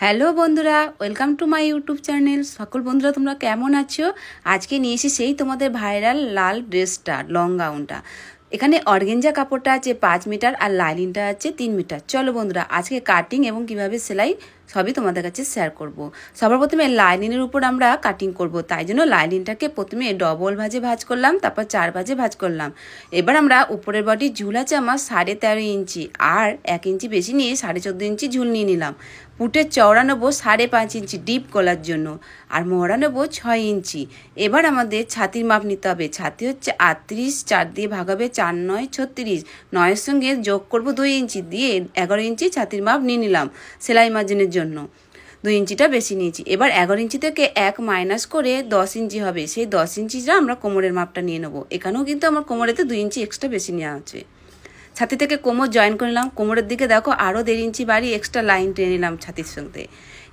Hello বন্ধুরা, welcome to my YouTube channel. সকল বন্ধুরা তোমরা কেমন আছো? আজকে নিয়ে এসে সেই তোমাদের ভাইরাল লাল ড্রেসটা, লং গাউনটা। এখানে অর্গেঞ্জা কাপড়টা আছে 5 মিটার আর লাইনিংটা আছে 3 মিটার। চলো বন্ধুরা, আজকে কাটিং এবং কিভাবে সেলাই সবই তোমাদের কাছে শেয়ার করব। সবার প্রথমে লাইনিংয়ের উপর আমরা কাটিং করব, তাই জন্য লাইনিংটাকে প্রথমে ডবল ভাঁজে ভাঁজ করলাম, তারপর 4 ভাঁজে ভাঁজ করলাম। এবার আমরা উপরের বডি ঝুল আছে আমার 13.5 ইঞ্চি, আর 1 ইঞ্চি বেশি নিয়ে 14.5 ইঞ্চি ঝুল নিয়ে নিলাম। পুটের চওড়া নেবো 5.5 ইঞ্চি ডিপ গলার জন্য, আর মহড়া নেবো 6 ইঞ্চি। এবার আমাদের ছাতির মাপ নিতে হবে। ছাতি হচ্ছে 38, 4 দিয়ে ভাগ হবে 4 9 36, 9-এর সঙ্গে যোগ করবো 2 ইঞ্চি, দিয়ে 11 ইঞ্চি ছাতির মাপ নিয়ে নিলাম সেলাই মার্জিনের জন্য। 2 ইঞ্চিটা বেশি নিয়েছি। এবার 11 ইঞ্চি থেকে 1 মাইনাস করে 10 ইঞ্চি হবে, সেই 10 ইঞ্চিটা আমরা কোমরের মাপটা নিয়ে নেবো। এখানেও কিন্তু আমার কোমরেতে 2 ইঞ্চি এক্সট্রা বেশি নেওয়া আছে। ছাতি থেকে কোমর জয়েন করে নিলাম। কোমরের দিকে দেখো আরও 1.5 ইঞ্চি বাড়ি এক্সট্রা লাইন টেনে নিলাম ছাতির সঙ্গে।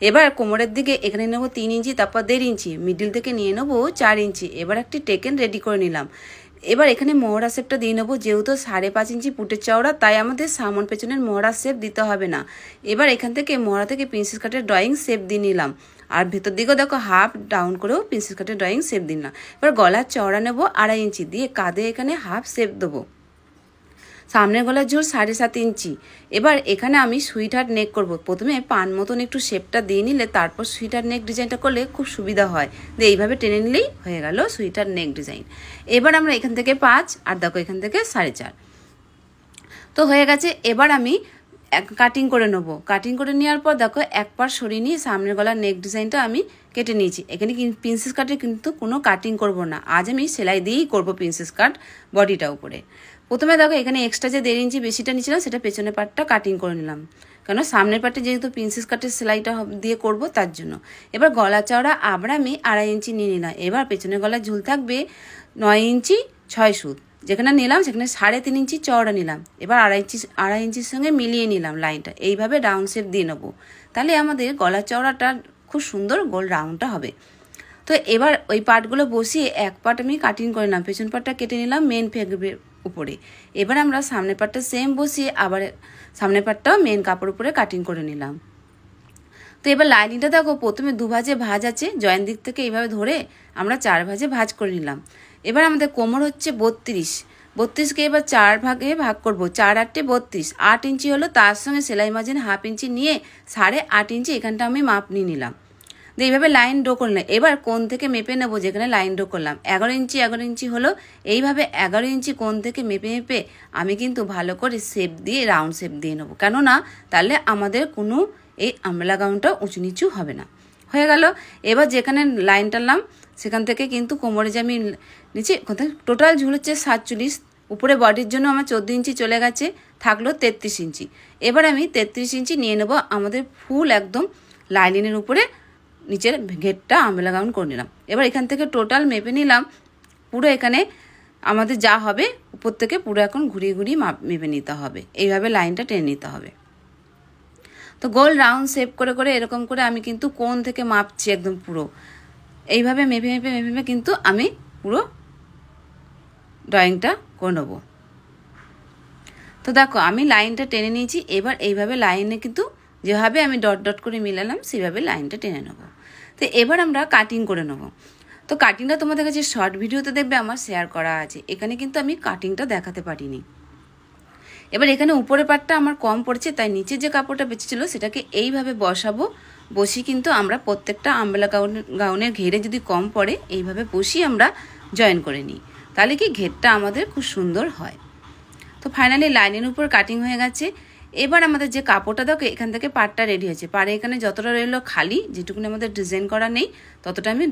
এবার কোমরের দিকে এখানে নেবো 3 ইঞ্চি, তারপর 1.5 ইঞ্চি, মিডিল থেকে নিয়ে নেবো 4 ইঞ্চি। এবার একটি টেকেন রেডি করে নিলাম। এবার এখানে মহড়া শেপটা দিয়ে নেবো। যেহেতু 5.5 ইঞ্চি পুটের চওড়া, তাই আমাদের সামন পেছনের মহড়া শেপ দিতে হবে না। এবার এখান থেকে মহড়া থেকে প্রিন্সেস কাটের ড্রয়িং শেপ দিয়ে নিলাম, আর ভেতর দিকেও দেখো হাফ ডাউন করেও প্রিন্সেস কাটের ড্রয়িং শেপ দিলাম। এবার গলার চওড়া নেবো 2.5 ইঞ্চি, দিয়ে কাঁধে এখানে হাফ শেপ দেবো। সামনের গলার ঝুল 7.5 ইঞ্চি। এবার এখানে আমি সুইটহার্ট নেক করব। প্রথমে পান মতন একটু শেপটা দিয়ে নিলে তারপর সুইটহার্ট নেক ডিজাইনটা করলে খুব সুবিধা হয়। দিয়ে এইভাবে টেনে নিলেই হয়ে গেল সুইটহার্ট নেক ডিজাইন। এবার আমরা এখান থেকে 5 আর দেখো এখান থেকে 4.5 তো হয়ে গেছে। এবার আমি কাটিং করে নেবো। কাটিং করে নেওয়ার পর দেখো এক পাশ সরিয়ে নিয়ে সামনের গলার নেক ডিজাইনটা আমি কেটে নিয়েছি। এখানে প্রিন্সেস কাটে কিন্তু কোনো কাটিং করব না, আজ আমি সেলাই দিয়েই করব প্রিন্সেস কাট বডিটা উপরে। প্রথমে দেখো এখানে এক্সট্রা যে 1.5 ইঞ্চি বেশিটা নিয়েছিলাম সেটা পেছনের পার্টটা কাটিং করে নিলাম, কেন সামনের পার্টে যেহেতু প্রিন্সেস কাটের সেলাইটা দিয়ে করব তার জন্য। এবার গলা চওড়া আবার আমি 2.5 ইঞ্চি নিয়ে নিলাম। এবার পেছনের গলার ঝুল থাকবে 9 ইঞ্চি 6 সুত, যেখানে নিলাম সেখানে 3.5 ইঞ্চি চওড়া নিলাম। এবার 2.5 ইঞ্চির সঙ্গে মিলিয়ে নিলাম লাইনটা। এইভাবে রাউন্ড শেপ দিয়ে নেবো, তাহলে আমাদের গলার চওড়াটা খুব সুন্দর গোল রাউন্ডটা হবে। তো এবার ওই পার্টগুলো বসিয়ে এক পার্ট আমি কাটিং করে নিলাম, পেছন পার্টটা কেটে নিলাম মেন ফেব্রিকের উপরে। এবার আমরা সামনের পার্টটা সেম বসিয়ে আবার সামনের পার্টটাও মেন কাপড় উপরে কাটিং করে নিলাম। তো এবার লাইনিংটা দেখো প্রথমে 2 ভাঁজে ভাঁজ আছে, জয়েন দিক থেকে এইভাবে ধরে আমরা 4 ভাঁজে ভাঁজ করে নিলাম। এবার আমাদের কোমর হচ্ছে 32কে এবার 4 ভাগে ভাগ করব। 4 8 32, 8 ইঞ্চি হলো, তার সঙ্গে সেলাই মার্জিন হাফ ইঞ্চি নিয়ে 8.5 ইঞ্চি এখানটা আমি মাপ নিয়ে নিলাম। দিয়ে এইভাবে লাইন ড্র করলাম। এবার কোণ থেকে মেপে নেবো, যেখানে লাইন ড্র করলাম 11 ইঞ্চি হলো। এইভাবে 11 ইঞ্চি কোণ থেকে মেপে মেপে আমি কিন্তু ভালো করে শেপ দিয়ে রাউন্ড শেপ দিয়ে নেবো, কেননা তাহলে আমাদের কোনো এই আমব্রেলা গাউনটা উঁচু নিচু হবে না। হয়ে গেল। এবার যেখানে লাইন টানলাম সেখান থেকে কিন্তু কোমরে যে আমি নিচে টোটাল ঝুল হচ্ছে 47, উপরে বডির জন্য আমার 14 ইঞ্চি চলে গেছে, থাকলো 33 ইঞ্চি। এবার আমি 33 ইঞ্চি নিয়ে নেব আমাদের ফুল একদম লাইনিংয়ের উপরে নিচের ঘেরটা আমব্রেলা গাউন করে নিলাম। এবার এখান থেকে টোটাল মেপে নিলাম, পুরো এখানে আমাদের যা হবে উপর থেকে পুরো এখন ঘুরিয়ে ঘুরিয়ে মেপে নিতে হবে। এইভাবে লাইনটা টেনে নিতে হবে। তো গোল রাউন্ড শেপ করে করে এরকম করে আমি কিন্তু কোণ থেকে মাপছি একদম পুরো। এইভাবে মেপে মেপে মেপে মেপে কিন্তু আমি পুরো ড্রয়িংটা করে নেবো। তো দেখো আমি লাইনটা টেনে নিয়েছি। এবার এইভাবে লাইনে কিন্তু যেভাবে আমি ডট ডট করে মিলালাম সেভাবে লাইনটা টেনে নেবো। তো এবার আমরা কাটিং করে নেবো। তো কাটিংটা তোমাদের কাছে শর্ট ভিডিওতে দেখবে আমার শেয়ার করা আছে, এখানে কিন্তু আমি কাটিংটা দেখাতে পারিনি। এবার এখানে উপরের পাটটা আমার কম পড়ছে, তাই নিচে যে কাপড়টা বেঁচেছিল সেটাকে এইভাবে বসাবো। বসি কিন্তু আমরা প্রত্যেকটা আমব্রেলা গাউনের ঘেরে যদি কম পড়ে এইভাবে বসিয়ে আমরা জয়েন করে নিই, তাহলে কি ঘেরটা আমাদের খুব সুন্দর হয়। তো ফাইনালি লাইনের উপর কাটিং হয়ে গেছে। এবার আমাদের যে কাপড়টা দেখো এখান থেকে পাটটা রেডি হয়েছে। পাড়ে এখানে যতটা রইলো খালি, যেটুকুনি আমাদের ডিজাইন করা নেই ততটা আমি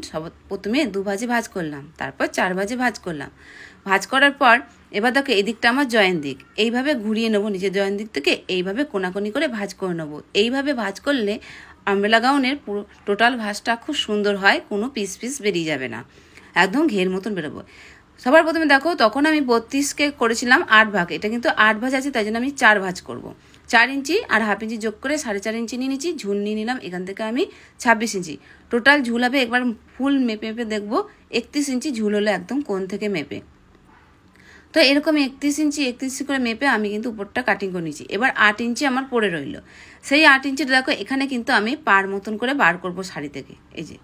প্রথমে 2 ভাঁজে ভাঁজ করলাম, তারপর 4 ভাঁজে ভাঁজ করলাম। ভাঁজ করার পর এবার দেখো এই দিকটা আমার জয়েন দিক, এইভাবে ঘুরিয়ে নেবো নিচের জয়েন দিক থেকে, এইভাবে কোনাকুনি করে ভাঁজ করে নেবো। এইভাবে ভাঁজ করলে আমব্রেলা গাউনের পুরো টোটাল ভাঁজটা খুব সুন্দর হয়, কোনো পিস পিস বেরিয়ে যাবে না, একদম ঘের মতন বেরোবো। সবার প্রথমে দেখো তখন আমি 32কে করেছিলাম 8 ভাগ, এটা কিন্তু 8 ভাঁজ আছে তাই জন্য আমি 4 ভাঁজ করব। 4 ইঞ্চি আর হাফ ইঞ্চি যোগ করে 4.5 ইঞ্চি নিয়ে নিচ্ছি। ঝুল নিয়ে নিলাম এখান থেকে আমি 26 ইঞ্চি। টোটাল ঝুল হবে, একবার ফুল মেপে মেপে দেখবো 31 ইঞ্চি ঝুল হলো একদম কোণ থেকে মেপে। তো এরকম 31 ইঞ্চি করে মেপে আমি কিন্তু উপরটা কাটিং করে নিয়েছি। এবার 8 ইঞ্চি আমার পড়ে রইল, সেই 8 ইঞ্চিটা দেখো এখানে কিন্তু আমি পার মতন করে বার করব শাড়ি থেকে, এই যে।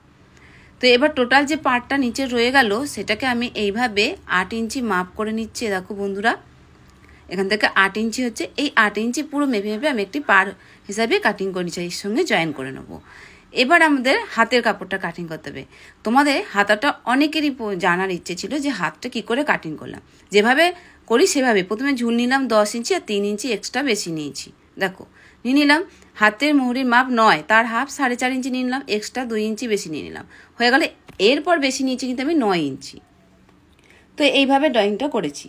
তো এবার টোটাল যে পার্টটা নিচে রয়ে গেল সেটাকে আমি এইভাবে 8 ইঞ্চি মাপ করে নিচ্ছি। দেখো বন্ধুরা, এখান থেকে 8 ইঞ্চি হচ্ছে, এই 8 ইঞ্চি পুরো মেপে মেপে আমি একটি পার হিসাবে কাটিং করে নিচ্ছি, এর সঙ্গে জয়েন করে নেবো। এবার আমাদের হাতের কাপড়টা কাটিং করতে হবে। তোমাদের হাতাটা অনেকেরই জানার ইচ্ছে ছিল যে হাতটা কি করে কাটিং করলাম। যেভাবে করি সেভাবে প্রথমে ঝুল নিলাম 10 ইঞ্চি আর 3 ইঞ্চি এক্সট্রা বেশি নিয়েছি। দেখো নিয়ে নিলাম হাতের মোহরির মাপ 9, তার হাফ 4.5 ইঞ্চি নিয়ে নিলাম, এক্সট্রা 2 ইঞ্চি বেশি নিয়ে নিলাম, হয়ে গেলে এরপর বেশি নিয়েছি কিন্তু আমি 9 ইঞ্চি। তো এইভাবে ড্রয়িংটা করেছি।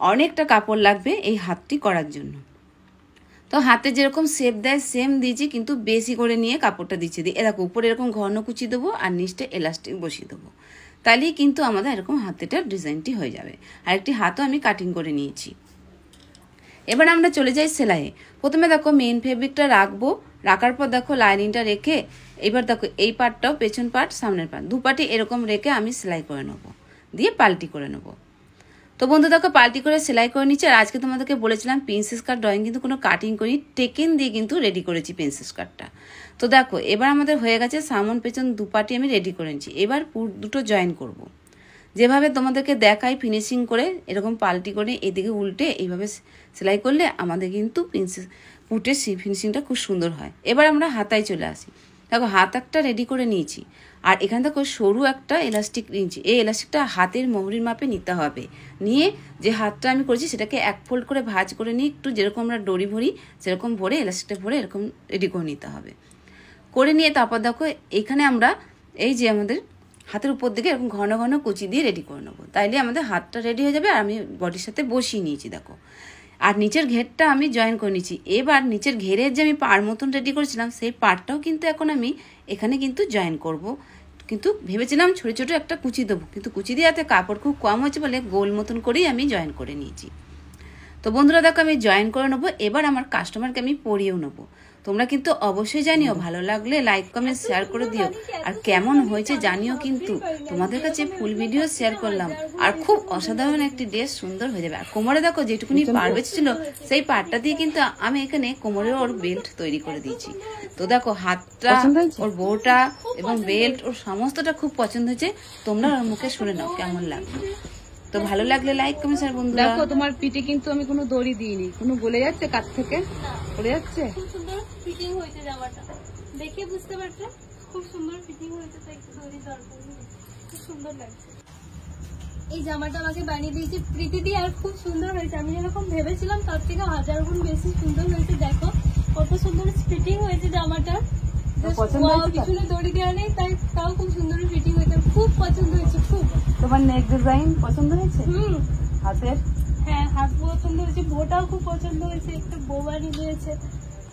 অনেকটা কাপড় লাগবে এই হাতটি করার জন্য। তো হাতে যেরকম শেপ দেয় সেম দিয়েছি, কিন্তু বেশি করে নিয়ে কাপড়টা দিচ্ছি। দিয়ে দেখো উপরে এরকম ঘন কুচি দেবো আর নিচটা এলাস্টিক বসিয়ে দেবো, তাহলেই কিন্তু আমাদের এরকম হাতেটার ডিজাইনটি হয়ে যাবে। আর একটি হাতও আমি কাটিং করে নিয়েছি। এবার আমরা চলে যাই সেলাইয়ে। প্রথমে দেখো মেইন ফেব্রিকটা রাখবো, রাখার পর দেখো লাইনিংটা রেখে এবার দেখো এই পার্টটাও পেছন পার্ট সামনের পার্ট দুপাটি এরকম রেখে আমি সেলাই করে নেবো, দিয়ে পাল্টি করে নেবো। তো বন্ধু দেখো পাল্টি করে সেলাই করে নিচ্ছি। আর আজকে তোমাদেরকে বলেছিলাম প্রিন্সেস কাট ড্রয়িং কিন্তু কোনো কাটিং করি, টেকেন দিয়ে কিন্তু রেডি করেছি প্রিন্সেস কাটটা। তো দেখো এবার আমাদের হয়ে গেছে সামন পেছন দুপাটি আমি রেডি করে নিচ্ছি। এবার দুটো জয়েন করব। যেভাবে তোমাদেরকে দেখাই ফিনিশিং করে এরকম পাল্টি করে এদিকে উল্টে এইভাবে সেলাই করলে আমাদের কিন্তু প্রিন্সেস পুটের ফিনিশিংটা খুব সুন্দর হয়। এবার আমরা হাতায় চলে আসি। দেখো হাত একটা রেডি করে নিয়েছি, আর এখানে দেখো সরু একটা এলাস্টিক নিয়েছি। এই এলাস্টিকটা হাতের মোহরির মাপে নিতে হবে। নিয়ে যে হাতটা আমি করেছি সেটাকে এক ফোল্ড করে ভাঁজ করে নিয়ে একটু যেরকম আমরা ডরি ভরি সেরকম ভরে এলাস্টিকটা ভরে এরকম রেডি করে নিতে হবে। করে নিয়ে তারপর দেখো এখানে আমরা এই যে আমাদের হাতের উপর দিকে এরকম ঘন ঘন কুচি দিয়ে রেডি করে নেবো, তাইলে আমাদের হাতটা রেডি হয়ে যাবে। আর আমি বডির সাথে বসিয়ে নিয়েছি দেখো। আর নিচের ঘেরটা আমি জয়েন করে নিচ্ছি। এবার নিচের ঘেরের যে আমি পাড় মতন রেডি করেছিলাম সেই পাড়টাও কিন্তু এখন আমি এখানে কিন্তু জয়েন করব। কিন্তু ভেবেছিলাম ছোটো ছোটো একটা কুচি দেবো, কিন্তু কুচি দিয়ে হাতে কাপড় খুব কম হয়েছে বলে গোল মতন করেই আমি জয়েন করে নিয়েছি। তো বন্ধুরা দেখো আমি জয়েন করে নেবো। এবার আমার কাস্টমারকে আমি পরিয়েও নেবো। তোমরা কিন্তু অবশ্যই জানিও, ভালো লাগলে লাইক কমেন্ট শেয়ার করে দিও। আর কেমন হয়েছে জানিও, কিন্তু তোমাদের কাছে ফুল ভিডিও শেয়ার করলাম। আর খুব অসাধারণ একটি ড্রেস, সুন্দর হয়ে যাবে। আর কোমরে দেখো যেটুকুনি পাড় বেঁচেছিল সেই পাড়টা দিয়ে কিন্তু আমি এখানে কোমরে ওর বেল্ট তৈরি করে দিয়েছি। তো দেখো হাতটা, ওর বউটা এবং বেল্ট ওর সমস্তটা খুব পছন্দ হয়েছে। তোমরা ওর মুখে শুনে নাও কেমন লাগবে। তো ভালো লাগলে লাইক কমেন্ট শেয়ার। বন্ধুরা দেখো তোমার পিঠে কিন্তু আমি কোনো দড়ি দিইনি, কোনো গলে যাচ্ছে কাছ থেকে পড়ে যাচ্ছে। খুব সুন্দর ফিটিং হয়েছে জামাটা, দেখে বুঝতে পারছো খুব সুন্দর ফিটিং হয়েছে। তাই একটু দড়ি দরকার, খুব সুন্দর লাগছে। এই জামাটা আমাকে বানিয়ে দিয়েছে প্রীতিদি, আর খুব সুন্দর হয়েছে। আমি যেরকম ভেবেছিলাম তার থেকে 1000 গুণ বেশি সুন্দর হয়েছে। দেখো কত সুন্দর ফিটিং হয়েছে জামাটা। পিছনে দড়ি দেওয়া নেই, তাই তাও খুব সুন্দর ফিটিং হয়েছে। খুব পছন্দ হয়েছে খুব। তোমার নেক ডিজাইন পছন্দ হয়েছে? হাতের, হ্যাঁ হাত পছন্দ হয়েছে, বউটাও খুব পছন্দ হয়েছে, একটা বউ বানিয়ে দিয়েছে।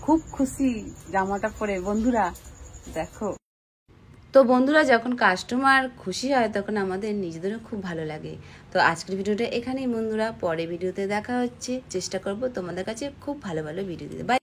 খুব খুশি জামাটা পরে বন্ধুরা দেখো। তো বন্ধুরা যখন কাস্টমার খুশি হয় তখন আমাদের নিজেদেরও খুব ভালো লাগে। তো আজকের ভিডিওটা এখানেই বন্ধুরা, পরে ভিডিওতে দেখা হচ্ছে। চেষ্টা করব তোমাদের কাছে খুব ভালো ভালো ভিডিও দিতে। বাই।